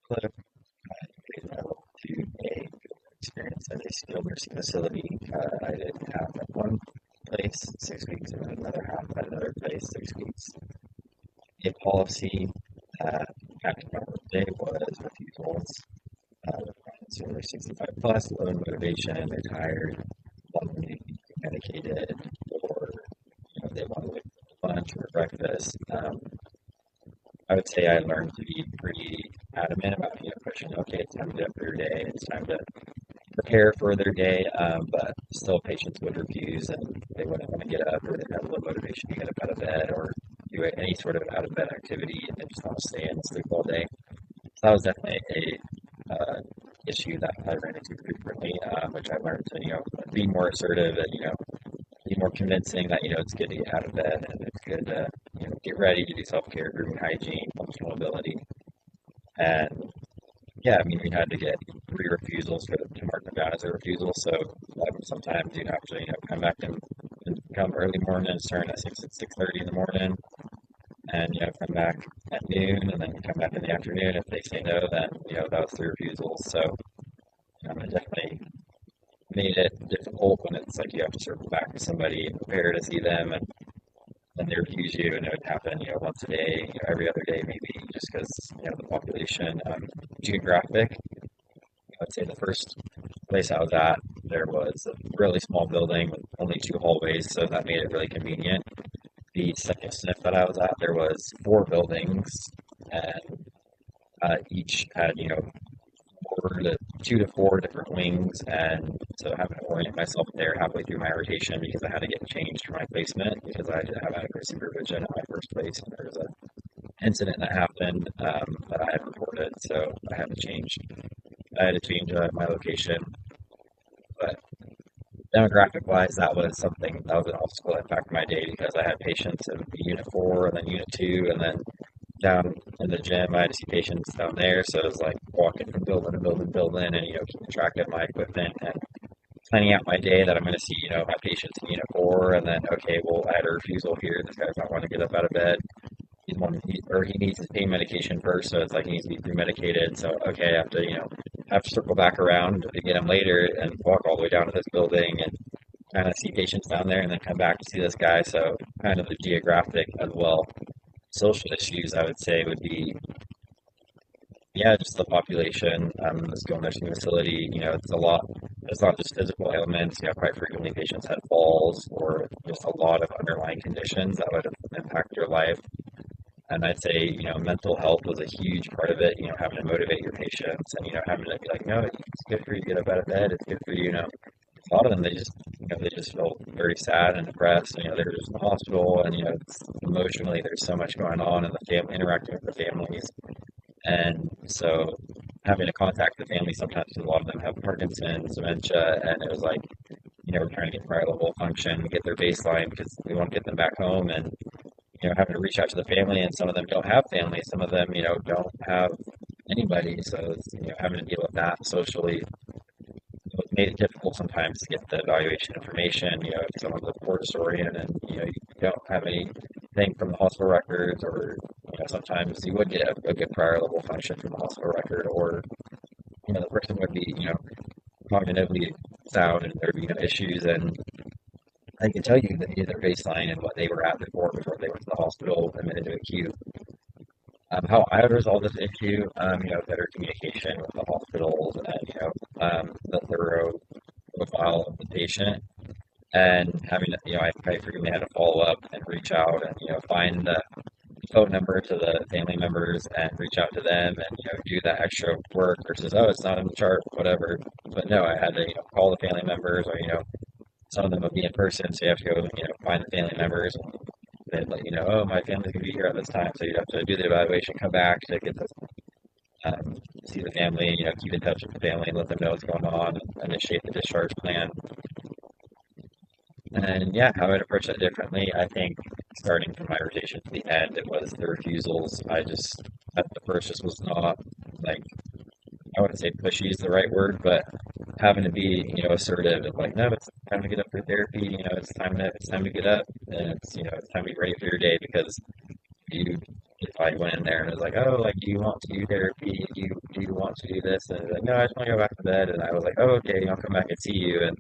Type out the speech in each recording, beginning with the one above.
Hello, I'm level 2A experience at a skilled nursing facility. I did half at one place, 6 weeks, and then another half at another place, 6 weeks. A policy that impacted my workday was refusals. Requirements who were 65 plus, low in motivation, they're tired, wanting to be medicated, or they want to wait for lunch or breakfast. I would say I learned to be pretty adamant about pushing. Okay, it's time to get up for your day. It's time to prepare for their day, but still patients would refuse and they wouldn't want to get up or they have low motivation to get up out of bed or do any sort of out of bed activity and they just want to stay and sleep all day. So that was definitely a issue that I ran into frequently, which I learned to be more assertive and be more convincing that it's good to get out of bed and it's good to get ready to do self care, grooming hygiene, functional ability, and yeah, I mean, we had to get three refusals for them to mark them down as a refusal. So sometimes you'd have to, come back and come early morning, starting at 6:30 in the morning, and come back at noon, and then come back in the afternoon. If they say no, then that was three refusals. So it definitely made it difficult when it's like you have to circle back to somebody and prepare to see them, and then they refuse you, and it would happen, once a day, every other day, maybe, just because the population geographic. I'd say the first place I was at, there was a really small building with only two hallways, so that made it really convenient. The second SNF that I was at, there was four buildings, and each had, 2 to 4 different wings, and so having to orient myself there halfway through my rotation because I had to get changed for my placement because I didn't have adequate supervision at my first place, and there was an incident that happened that I had reported, so I had to change. I had to change my location, but demographic wise, that was something that was an obstacle that impacted my day because I had patients in unit 4 and then unit 2, and then down in the gym, I had to see patients down there. So it was like walking from building to building to building and, keeping track of my equipment and planning out my day that I'm going to see, my patients in unit 4. And then, okay, well, I had a refusal here. This guy's not wanting to get up out of bed. He needs his pain medication first, so it's like he needs to be pre-medicated. So okay, I have to have to circle back around to get him later and walk all the way down to this building and kind of see patients down there and then come back to see this guy. So kind of the geographic as well. Social issues I would say would be yeah, just the population, the skilled nursing facility, it's a lot. It's not just physical ailments. Quite frequently patients had falls or just a lot of underlying conditions that would impact your life. And I'd say, mental health was a huge part of it, having to motivate your patients and, having to be like, no, it's good for you to get up out of bed. It's good for you, A lot of them, they just felt very sad and depressed. They were just in the hospital and, it's, emotionally, there's so much going on and the family interacting with the families. And so having to contact the family sometimes, 'cause a lot of them have Parkinson's, dementia, and it was like, we're trying to get prior level function, get their baseline because we want to get them back home and having to reach out to the family, and some of them don't have families, some of them, don't have anybody, so it's, having to deal with that socially, it made it difficult sometimes to get the evaluation information, if someone's a poor historian and, you don't have anything from the hospital records, or, sometimes you would get a good prior level function from the hospital record, or, the person would be, cognitively sound and there'd be no issues, and I can tell you that their baseline and what they were at before they went to the hospital admitted to acute. How I would resolve this issue, better communication with the hospitals and, the thorough profile of the patient and having, I frequently had to follow up and reach out and, find the phone number to the family members and reach out to them and, do that extra work versus, oh, it's not in the chart, whatever. But no, I had to, call the family members or, some of them would be in person, so you have to go, find the family members and they'd let you know, oh, my family's gonna be here at this time, so you'd have to do the evaluation, come back to get the see the family, and keep in touch with the family, and let them know what's going on, and initiate the discharge plan. And yeah, how I'd approach that differently, I think starting from my rotation to the end, it was the refusals. I just at the first just was not like I wouldn't say pushy is the right word, but having to be, assertive and like, no, it's time to get up for therapy, it's time to get up and it's time to be ready for your day because you if I went in there and was like, oh, like, do you want to do therapy? Do you want to do this? And they're like, no, I just want to go back to bed. And I was like, oh, okay, I'll come back and see you. And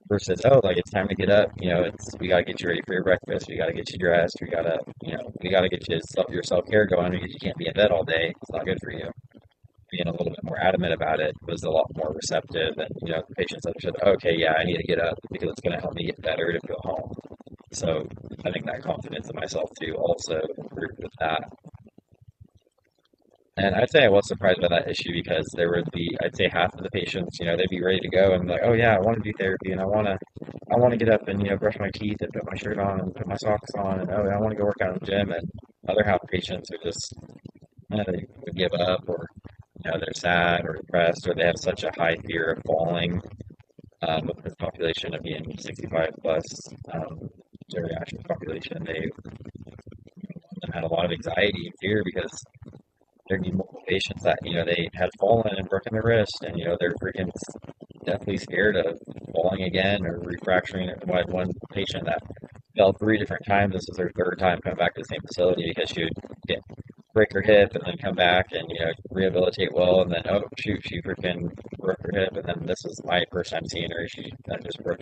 versus, oh, like, it's time to get up. We gotta get you ready for your breakfast. We gotta get you dressed. We gotta get your self care going because you can't be in bed all day. It's not good for you. Being a little bit more adamant about it was a lot more receptive, and the patients understood, okay, yeah, I need to get up because it's going to help me get better to feel home. So I think that confidence in myself too also improved with that. And I'd say I was surprised by that issue because there would be, I'd say half of the patients, they'd be ready to go and like, oh yeah, I want to do therapy and I want to get up and, brush my teeth and put my shirt on and put my socks on and, oh, I want to go work out in the gym. And other half of patients are just, they would give up, or, they're sad or depressed, or they have such a high fear of falling, with this population of being 65 plus, geriatric population. Them had a lot of anxiety and fear because there'd be multiple patients that they had fallen and broken their wrist, and they're freaking deathly scared of falling again or refracturing it. I had one patient that fell 3 different times. This was her third time coming back to the same facility because she would get break her hip and then come back and rehabilitate well, and then oh shoot, she freaking broke her hip, and then this was my first time seeing her. She just broke